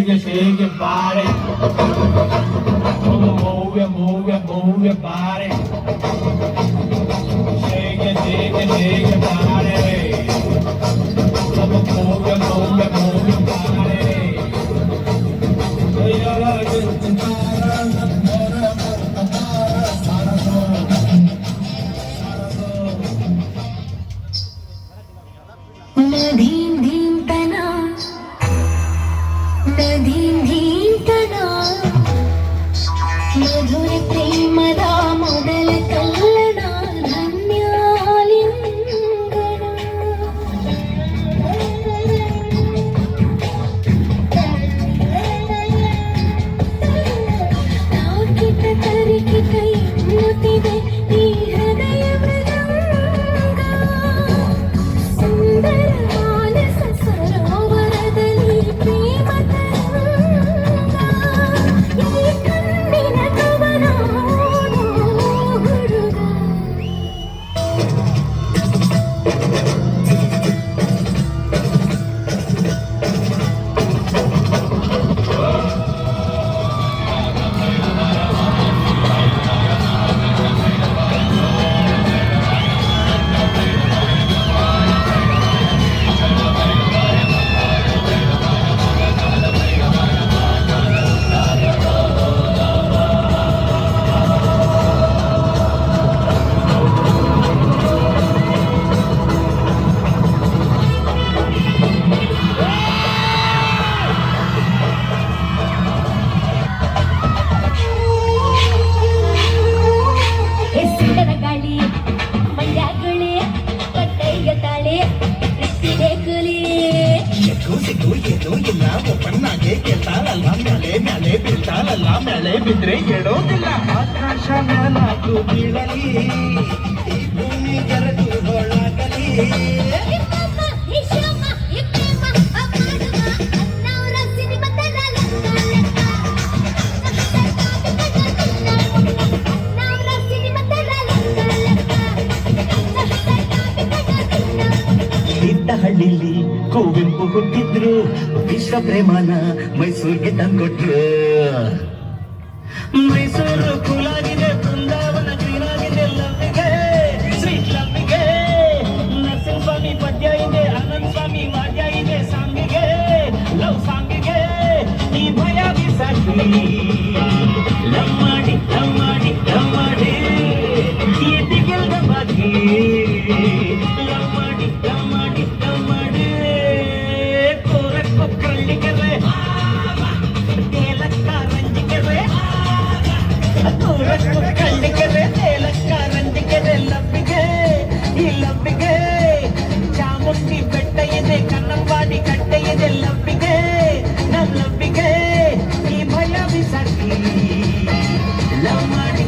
Shake your body. Move your body. Shake your body. Move your body. धीम धीम तना धीम धीम तना मधुर प्रेमದ ಮೊದಲ ಕಲ್ಲಣ ಧನ್ಯಾಲಿಂಗನ ತಾಕಿತ ತರಿಕಿ ಕೈ ಮುತ್ತಿದೆ ಈ ಹೃದಯ ಮೃದಂಗ ಸುಂದರ ಮಾನಸ ಸರೋವರದಲ್ಲಿ ಪ್ರೇಮ ತರಂಗ ಈ ಕಣ್ಣಿನ ಕವನ ಹುಡುಗ ಎಸಿಡದ ಗಾಳಿ ಮಂಡ್ಯಗಳೇ ಕಟ್ಟೈಯ ತಾಳೆ ಬಿಸಿದೆ ಕಲಿ ಸಿಕ್ಕು ಏನೂ ಇಲ್ಲ ಒಪ್ಪನ್ನಾಗೆ ಗೆಲ್ತಾಳಲ್ಲ ಮ್ಯಾಲೆ ಬೀಳ್ತಾಳಲ್ಲ ಮ್ಯಾಲೆ ಬಿದ್ರೆ ಹೇಳೋದಿಲ್ಲ ಆಕಾಶ ಮ್ಯಾಲಾಕು ಬೀಳಲಿ ಈ ಭೂಮಿ ಜರದು ಹೊಳಗಲಿ ಇದ್ದ ಹಳ್ಳಿಲಿ ಕುವೆಂಪು ಹುಟ್ಟಿದ್ರು ವಿಶ್ವ ಪ್ರೇಮನ ಮೈಸೂರಿಗೆ ತಂದ್ಕೊಟ್ರು ಮೈಸೂರು ಕೂಲಾಗಿದೆ ಬೃಂದಾವನ ಕ್ಲೀನಾಗಿದೆ ಲವ್ವಿಗೆ ಸ್ವೀಟ್ ಲವ್ವಿಗೆ ನರಸಿಂಹ ಸ್ವಾಮಿ ಪದ್ಯ ಇದೆ ಆನಂದ್ ಸ್ವಾಮಿ ವಾದ್ಯ ಇದೆ ಸಾಂಗಿಗೆ ಲವ್ ಸಾಂಗಿಗೆ ಈ ಭಯ ಬಿಸಾಕಿ ಲವ್ ಮಾಡಿ ಎದಿಗೆಲ್ದ ಬಾಕಿ ಚಾಮುಂಡಿ ಬೆಟ್ಟ ಇದೆ ಕನ್ನಂಬಾಡಿ ಕಟ್ಟೆ ಇದೆ ಲವ್ವಿಗೆ ನಮ್ ಲವ್ವಿಗೆ ಈ ಭಯ ಬಿಸಾಕಿ ಲವ್ ಮಾಡಿ